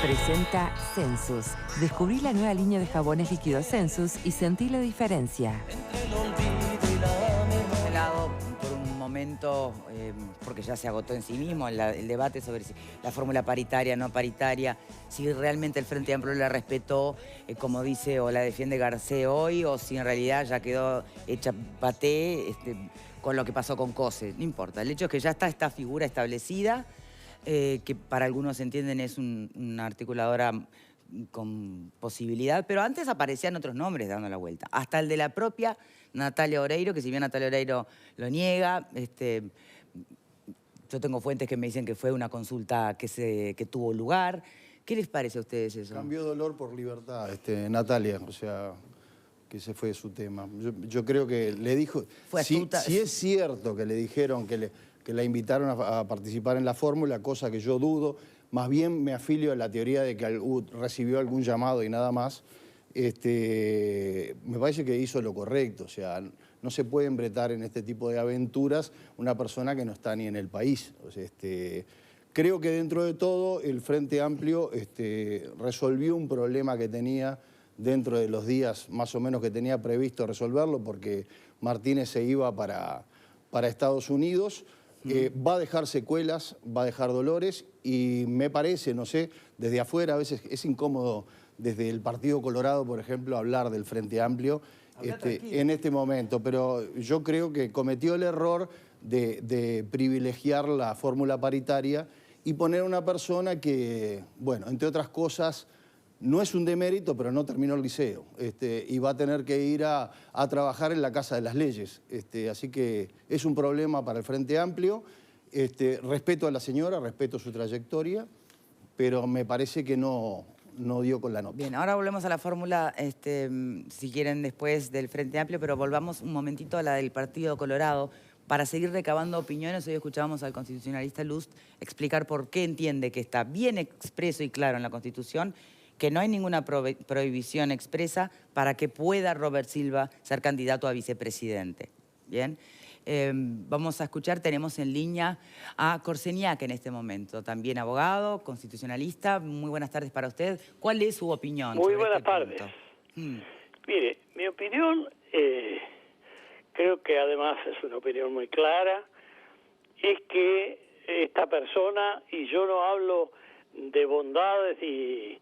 Presenta Sensus. Descubrí la nueva línea de jabones líquidos Sensus y sentí la diferencia. Lado por un momento, porque ya se agotó en sí mismo el debate sobre si la fórmula paritaria, no paritaria, si realmente el Frente Amplio la respetó, como dice o la defiende Garcés hoy, o si en realidad ya quedó hecha paté con lo que pasó con COSE. No importa, el hecho es que ya está esta figura establecida, que para algunos entienden es una articuladora con posibilidad, pero antes aparecían otros nombres dando la vuelta. Hasta el de la propia Natalia Oreiro, que si bien Natalia Oreiro lo niega, yo tengo fuentes que me dicen que fue una consulta que tuvo lugar. ¿Qué les parece a ustedes eso? Cambió dolor por libertad, Natalia, o sea, que ese fue su tema. Yo creo que le dijo... Si es cierto que le dijeron que la invitaron a participar en la fórmula, cosa que yo dudo, más bien me afilio a la teoría de que recibió algún llamado y nada más, me parece que hizo lo correcto. O sea, no se puede embretar en este tipo de aventuras una persona que no está ni en el país. O sea, creo que dentro de todo el Frente Amplio resolvió un problema que tenía dentro de los días más o menos que tenía previsto resolverlo, porque Martínez se iba para Estados Unidos. Va a dejar secuelas, va a dejar dolores y me parece, no sé, desde afuera a veces es incómodo desde el Partido Colorado, por ejemplo, hablar del Frente Amplio en este momento, pero yo creo que cometió el error de privilegiar la fórmula paritaria y poner una persona que, bueno, entre otras cosas, no es un demérito, pero no terminó el liceo y va a tener que ir a trabajar en la Casa de las Leyes. Así que es un problema para el Frente Amplio. Respeto a la señora, respeto su trayectoria, pero me parece que no dio con la nota. Bien, ahora volvemos a la fórmula, si quieren, después del Frente Amplio, pero volvamos un momentito a la del Partido Colorado para seguir recabando opiniones. Hoy escuchábamos al constitucionalista Lust explicar por qué entiende que está bien expreso y claro en la Constitución que no hay ninguna prohibición expresa para que pueda Robert Silva ser candidato a vicepresidente. Bien, vamos a escuchar, tenemos en línea a Corseñac en este momento, también abogado, constitucionalista. Muy buenas tardes para usted. ¿Cuál es su opinión? Muy buenas tardes. Mire, mi opinión, creo que además es una opinión muy clara, es que esta persona, y yo no hablo de bondades y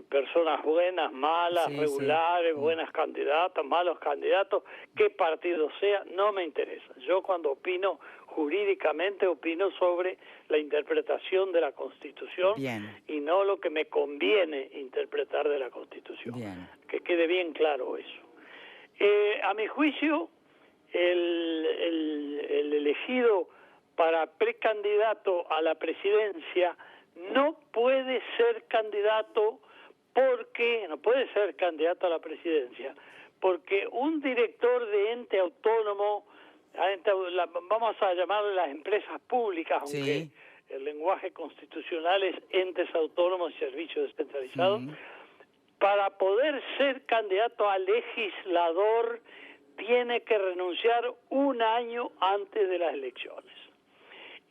personas buenas, malas, regulares, buenas candidatas, malos candidatos, qué partido sea, no me interesa. Yo cuando opino jurídicamente opino sobre la interpretación de la Constitución y no lo que me conviene interpretar de la Constitución. Que quede bien claro eso. A mi juicio, el elegido para precandidato a la presidencia no puede ser candidato a la presidencia, porque un director de ente autónomo, vamos a llamarle las empresas públicas, aunque el lenguaje constitucional es entes autónomos y servicios descentralizados, para poder ser candidato a legislador tiene que renunciar un año antes de las elecciones.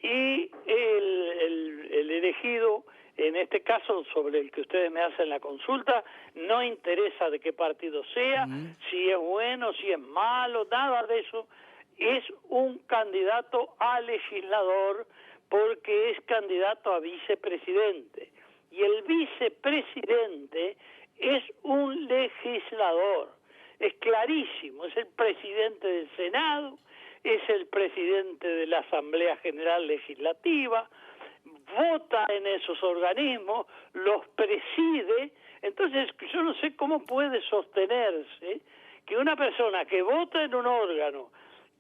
Y el elegido, en este caso sobre el que ustedes me hacen la consulta, no interesa de qué partido sea, si es bueno, si es malo, nada de eso. Es un candidato a legislador porque es candidato a vicepresidente. Y el vicepresidente es un legislador. Es clarísimo, es el presidente del Senado, es el presidente de la Asamblea General Legislativa, vota en esos organismos, los preside. Entonces yo no sé cómo puede sostenerse que una persona que vota en un órgano,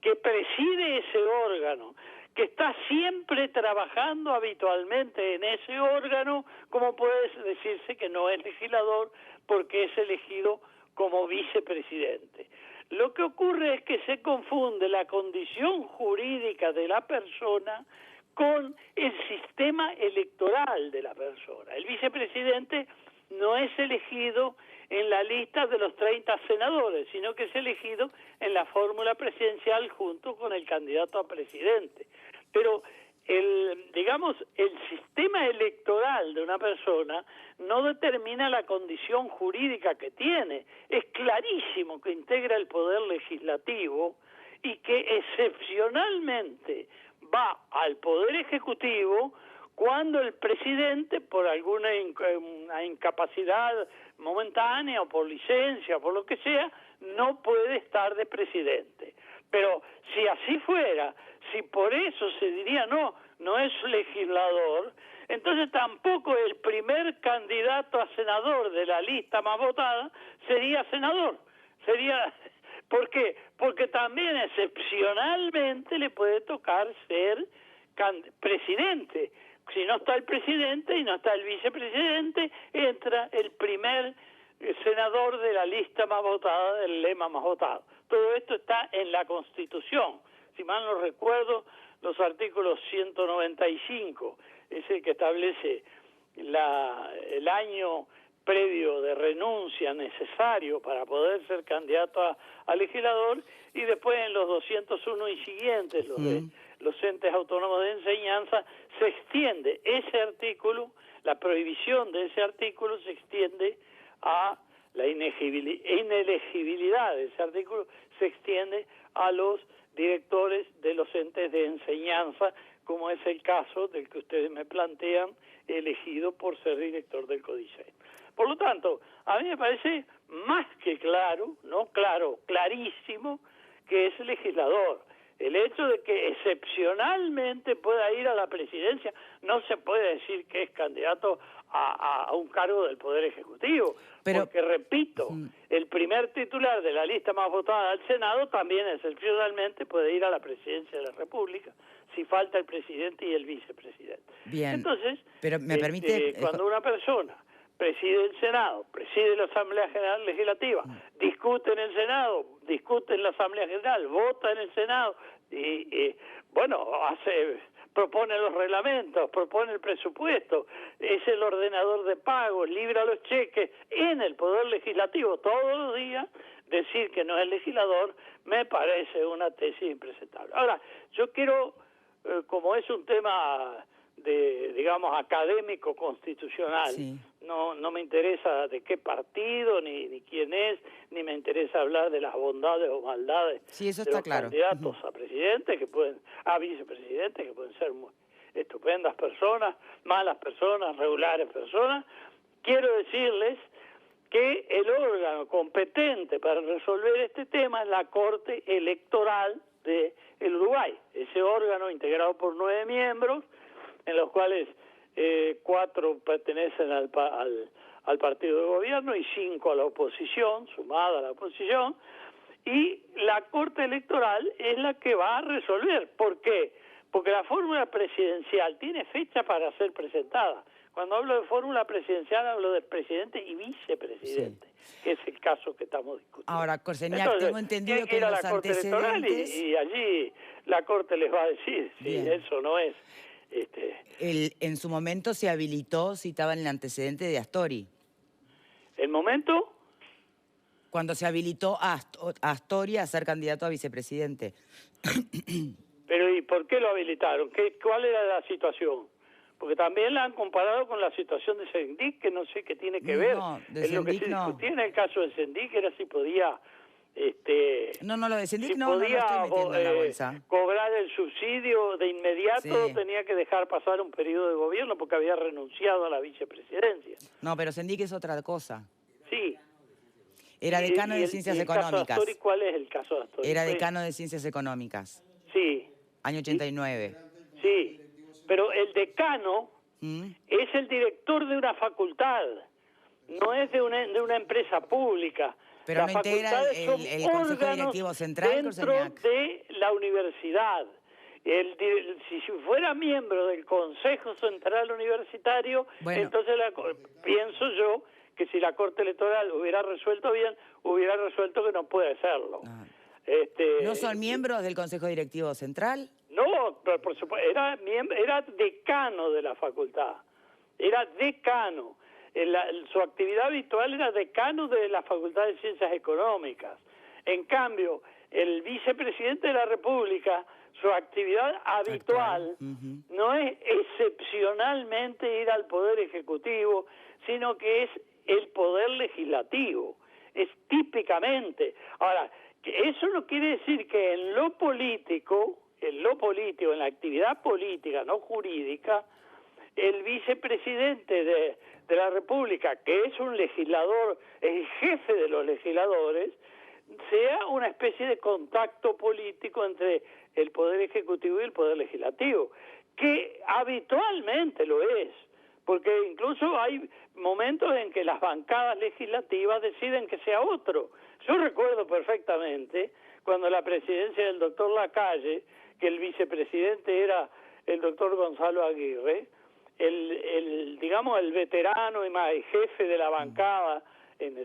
que preside ese órgano, que está siempre trabajando habitualmente en ese órgano, ¿cómo puede decirse que no es legislador porque es elegido como vicepresidente? Lo que ocurre es que se confunde la condición jurídica de la persona con el sistema electoral de la persona. El vicepresidente no es elegido en la lista de los 30 senadores, sino que es elegido en la fórmula presidencial junto con el candidato a presidente. Pero digamos, el sistema electoral de una persona no determina la condición jurídica que tiene. Es clarísimo que integra el poder legislativo y que excepcionalmente va al poder ejecutivo cuando el presidente, por alguna una incapacidad momentánea o por licencia o por lo que sea, no puede estar de presidente. Pero si así fuera, si por eso se diría no es legislador, entonces tampoco el primer candidato a senador de la lista más votada sería senador. ¿Por qué? Porque también excepcionalmente le puede tocar ser presidente. Si no está el presidente y no está el vicepresidente, entra el primer senador de la lista más votada, del lema más votado. Todo esto está en la Constitución. Si mal no recuerdo, los artículos 195, es el que establece el año previo de renuncia necesario para poder ser candidato a legislador, y después en los 201 y siguientes, los de los entes autónomos de enseñanza, se extiende ese artículo, la prohibición de ese artículo se extiende a la inelegibilidad de ese artículo, se extiende a los directores de los entes de enseñanza, como es el caso del que ustedes me plantean, elegido por ser director del CODICEN. Por lo tanto, a mí me parece más que claro, clarísimo, que es legislador. El hecho de que excepcionalmente pueda ir a la presidencia, no se puede decir que es candidato a un cargo del Poder Ejecutivo. Porque, repito, el primer titular de la lista más votada al Senado también excepcionalmente puede ir a la presidencia de la República, si falta el presidente y el vicepresidente. Bien. Entonces, pero me permite... cuando una persona preside el Senado, preside la Asamblea General Legislativa, discute en el Senado, discute en la Asamblea General, vota en el Senado, y propone los reglamentos, propone el presupuesto, es el ordenador de pagos, libra los cheques en el Poder Legislativo todos los días. Decir que no es legislador me parece una tesis impresentable. Ahora, yo quiero, como es un tema digamos, académico constitucional, no me interesa de qué partido, ni quién es, ni me interesa hablar de las bondades o maldades de los candidatos a presidente, a vicepresidente, que pueden ser muy estupendas personas, malas personas, regulares personas. Quiero decirles que el órgano competente para resolver este tema es la Corte Electoral del Uruguay. Ese órgano, integrado por 9 miembros, en los cuales 4 pertenecen al partido de gobierno y 5 a la oposición, sumada a la oposición, y la Corte Electoral es la que va a resolver. ¿Por qué? Porque la fórmula presidencial tiene fecha para ser presentada. Cuando hablo de fórmula presidencial hablo del presidente y vicepresidente, que es el caso que estamos discutiendo. Ahora, Corseniak, tengo entendido que a los la Corte Electoral y allí la Corte les va a decir si eso no es... En su momento se habilitó, citaban el antecedente de Astori. ¿El momento? Cuando se habilitó a Astori a ser candidato a vicepresidente. Pero ¿y por qué lo habilitaron? ¿Cuál era la situación? Porque también la han comparado con la situación de Sendik, que no sé qué tiene que ver. Es lo que se discutía en el caso de Sendik, era si podía... lo de Sendik no lo estoy metiendo en la bolsa. Cobrar el subsidio de inmediato, tenía que dejar pasar un periodo de gobierno porque había renunciado a la vicepresidencia. No, pero Sendik es otra cosa. Sí. Era decano de Ciencias Económicas. Caso Astori, ¿cuál es el caso de Astori? Era decano de Ciencias Económicas. Sí. Año 89. Sí, pero el decano es el director de una facultad, no es de una empresa pública. Pero no integra el Consejo Directivo Central, dentro de la universidad. Si fuera miembro del Consejo Central Universitario, entonces pienso yo que si la Corte Electoral hubiera resuelto bien, hubiera resuelto que no puede serlo. ¿No son miembros del Consejo Directivo Central? No, pero por supuesto, era decano de la facultad. Era decano. Su actividad habitual era decano de la Facultad de Ciencias Económicas. En cambio, el vicepresidente de la República su actividad habitual no es excepcionalmente ir al Poder Ejecutivo, sino que es el Poder Legislativo, es típicamente. Ahora, eso no quiere decir que en lo político, en la actividad política, no jurídica, el vicepresidente de la República, que es un legislador, el jefe de los legisladores, sea una especie de contacto político entre el Poder Ejecutivo y el Poder Legislativo, que habitualmente lo es, porque incluso hay momentos en que las bancadas legislativas deciden que sea otro. Yo recuerdo perfectamente cuando la presidencia del doctor Lacalle, que el vicepresidente era el doctor Gonzalo Aguirre, digamos el veterano y más el jefe de la bancada en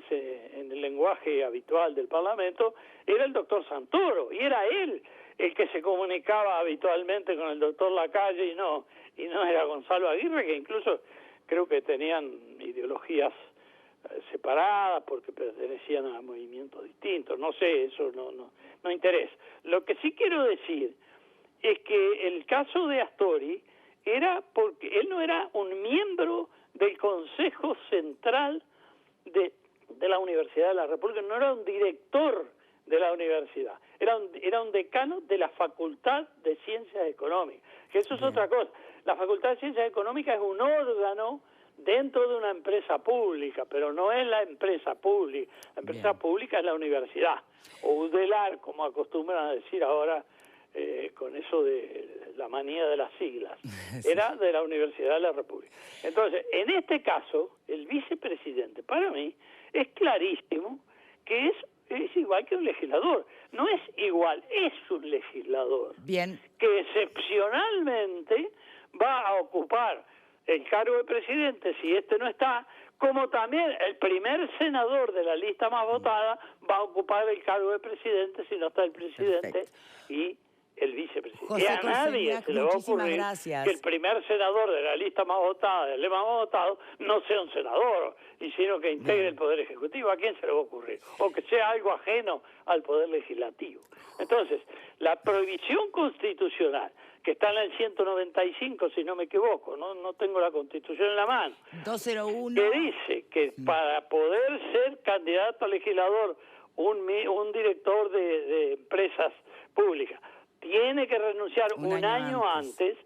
el lenguaje habitual del Parlamento, era el doctor Santoro, y era él el que se comunicaba habitualmente con el doctor Lacalle y no era Gonzalo Aguirre, que incluso creo que tenían ideologías separadas porque pertenecían a movimientos distintos. No sé, eso no interesa. Lo que sí quiero decir es que el caso de Astori era porque él no era un miembro del Consejo Central de la Universidad de la República, no era un director de la universidad, era un decano de la Facultad de Ciencias Económicas, que eso es otra cosa. La Facultad de Ciencias Económicas es un órgano dentro de una empresa pública, pero no es la empresa pública. La empresa pública es la universidad, o UDELAR, como acostumbran a decir ahora, con eso de la manía de las siglas. Era de la Universidad de la República. Entonces, en este caso, el vicepresidente, para mí, es clarísimo que es igual que un legislador. No es igual, es un legislador. Bien. Que excepcionalmente va a ocupar el cargo de presidente si este no está, como también el primer senador de la lista más votada va a ocupar el cargo de presidente si no está el presidente. Perfecto. Y el vicepresidente. José y a nadie se le va a ocurrir que el primer senador de la lista más votada, del lema más votado, no sea un senador, y sino que integre el Poder Ejecutivo. ¿A quién se le va a ocurrir? O que sea algo ajeno al Poder Legislativo. Entonces, la prohibición constitucional, que está en el 195, si no me equivoco, no tengo la Constitución en la mano, 201, que dice que para poder ser candidato a legislador un director de empresas públicas tiene que renunciar un año antes,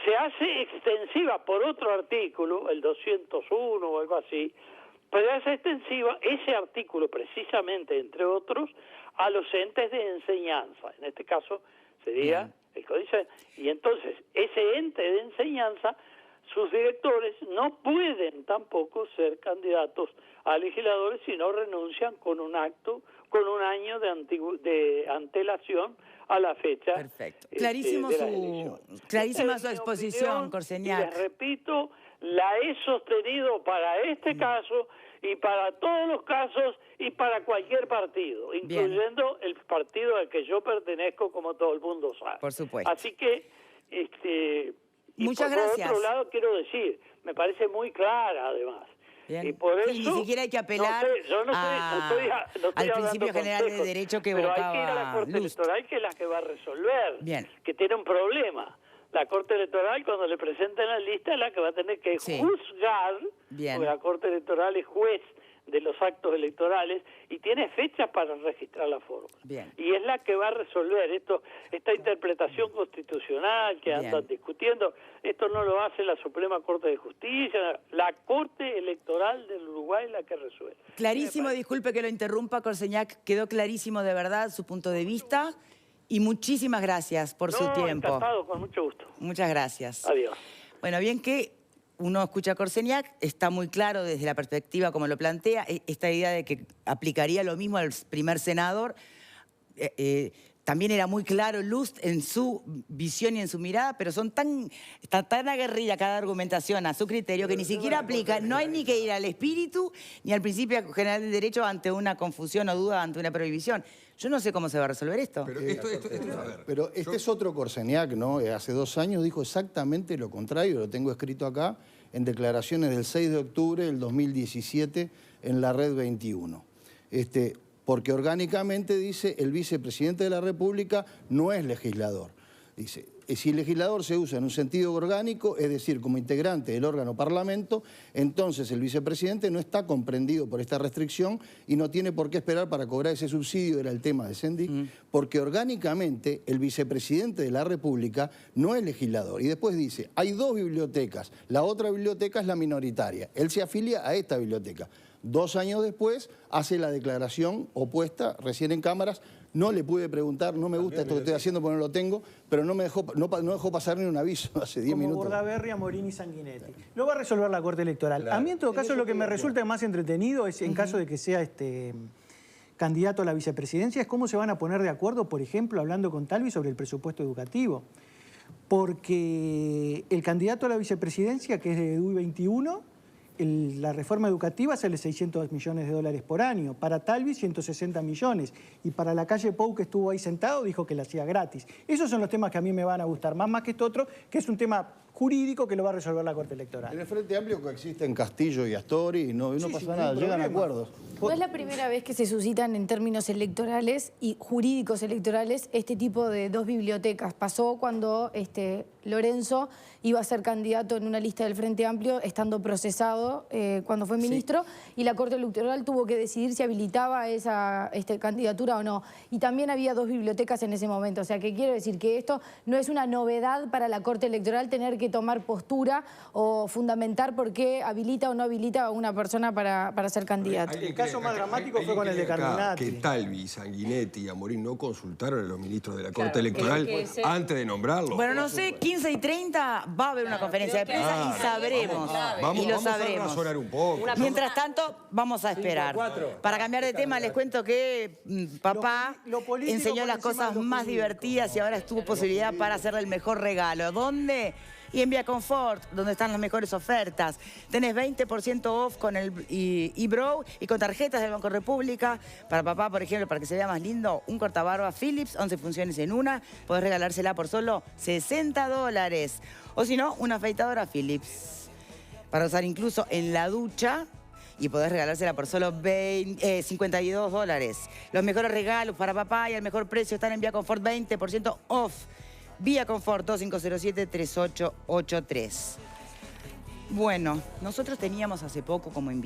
se hace extensiva por otro artículo, el 201 o algo así, pero hace extensiva ese artículo precisamente, entre otros, a los entes de enseñanza. En este caso sería el Códice. Y entonces, ese ente de enseñanza, sus directores no pueden tampoco ser candidatos a legisladores si no renuncian con un año de antelación a la fecha. Perfecto. Clarísima su exposición, Corseñac. Y les repito, la he sostenido para este caso y para todos los casos y para cualquier partido, incluyendo el partido al que yo pertenezco, como todo el mundo sabe. Por supuesto. Así que, muchas gracias. Por otro lado, quiero decir, me parece muy clara, además. Bien. Y por eso, ni siquiera hay que apelar al principio general de derecho que evocaba pero hay que ir a la Corte Electoral, que es la que va a resolver, que tiene un problema. La Corte Electoral, cuando le presenten la lista, es la que va a tener que juzgar, porque la Corte Electoral es juez de los actos electorales y tiene fechas para registrar la fórmula. Y es la que va a resolver esta interpretación constitucional que andan discutiendo. Esto no lo hace la Suprema Corte de Justicia, la Corte Electoral del Uruguay es la que resuelve. Clarísimo, disculpe que lo interrumpa, Corseñac, quedó clarísimo de verdad su punto de vista y muchísimas gracias por su tiempo. Encantado, con mucho gusto. Muchas gracias. Adiós. Bueno, bien que uno escucha a Corseñac, está muy claro desde la perspectiva como lo plantea, esta idea de que aplicaría lo mismo al primer senador. También era muy claro Lust en su visión y en su mirada, pero está tan aguerrida cada argumentación a su criterio que ni siquiera aplica, no hay ni que ir al espíritu ni al principio general del derecho ante una confusión o duda ante una prohibición. Yo no sé cómo se va a resolver esto. Pero este es otro Corseñac, ¿no? Hace 2 años dijo exactamente lo contrario, lo tengo escrito acá, en declaraciones del 6 de octubre del 2017 en la Red 21. Porque orgánicamente dice el vicepresidente de la República no es legislador. Dice, si el legislador se usa en un sentido orgánico, es decir, como integrante del órgano parlamento, entonces el vicepresidente no está comprendido por esta restricción y no tiene por qué esperar para cobrar ese subsidio, era el tema de Sendik, porque orgánicamente el vicepresidente de la República no es legislador. Y después dice, hay 2 bibliotecas, la otra biblioteca es la minoritaria. Él se afilia a esta biblioteca. 2 años después hace la declaración opuesta, recién en cámaras. No le pude preguntar, no me gusta esto que estoy haciendo porque no lo tengo, pero no dejó pasar ni un aviso hace 10 minutos. Como Bordaberry, Amorín y Sanguinetti. Lo va a resolver la Corte Electoral. A mí, en todo caso, lo que me resulta más entretenido es, en caso de que sea candidato a la vicepresidencia, es cómo se van a poner de acuerdo, por ejemplo, hablando con Talvi sobre el presupuesto educativo. Porque el candidato a la vicepresidencia, que es de DUI 21, la reforma educativa sale $600 millones por año. Para Talvi, 160 millones. Y para la calle Pou, que estuvo ahí sentado, dijo que la hacía gratis. Esos son los temas que a mí me van a gustar más que esto otro, que es un tema jurídico que lo va a resolver la Corte Electoral. En el Frente Amplio coexisten Castillo y Astori y no pasa nada, llegan a acuerdos. No es la primera vez que se suscitan en términos electorales y jurídicos electorales este tipo de 2 bibliotecas. Pasó cuando Lorenzo iba a ser candidato en una lista del Frente Amplio, estando procesado cuando fue ministro, y la Corte Electoral tuvo que decidir si habilitaba esa candidatura o no. Y también había 2 bibliotecas en ese momento. O sea, que quiero decir que esto no es una novedad para la Corte Electoral tener que tomar postura o fundamentar por qué habilita o no habilita a una persona para ser candidato. El caso más dramático fue con el de Carminati. Que Talvi, Sanguinetti y Amorín no consultaron a los ministros de la Corte Electoral antes de nombrarlo. Bueno, no sé, 15:30 va a haber una conferencia de prensa y sabremos. Vamos a razonar un poco. Mientras tanto, vamos a esperar. Para cambiar de tema, les cuento que papá enseñó las cosas más divertidas y ahora tuvo posibilidad para hacerle el mejor regalo. ¿Dónde? Y en Vía Confort, donde están las mejores ofertas. Tenés 20% off con el eBrow y con tarjetas del Banco República. Para papá, por ejemplo, para que se vea más lindo, un cortabarba Philips, 11 funciones en una. Podés regalársela por solo $60. O si no, una afeitadora Philips. Para usar incluso en la ducha. Y podés regalársela por solo $52. Los mejores regalos para papá y al mejor precio están en Vía Confort, 20% off. Vía Confort 2507-3883. Bueno, nosotros teníamos hace poco como invitado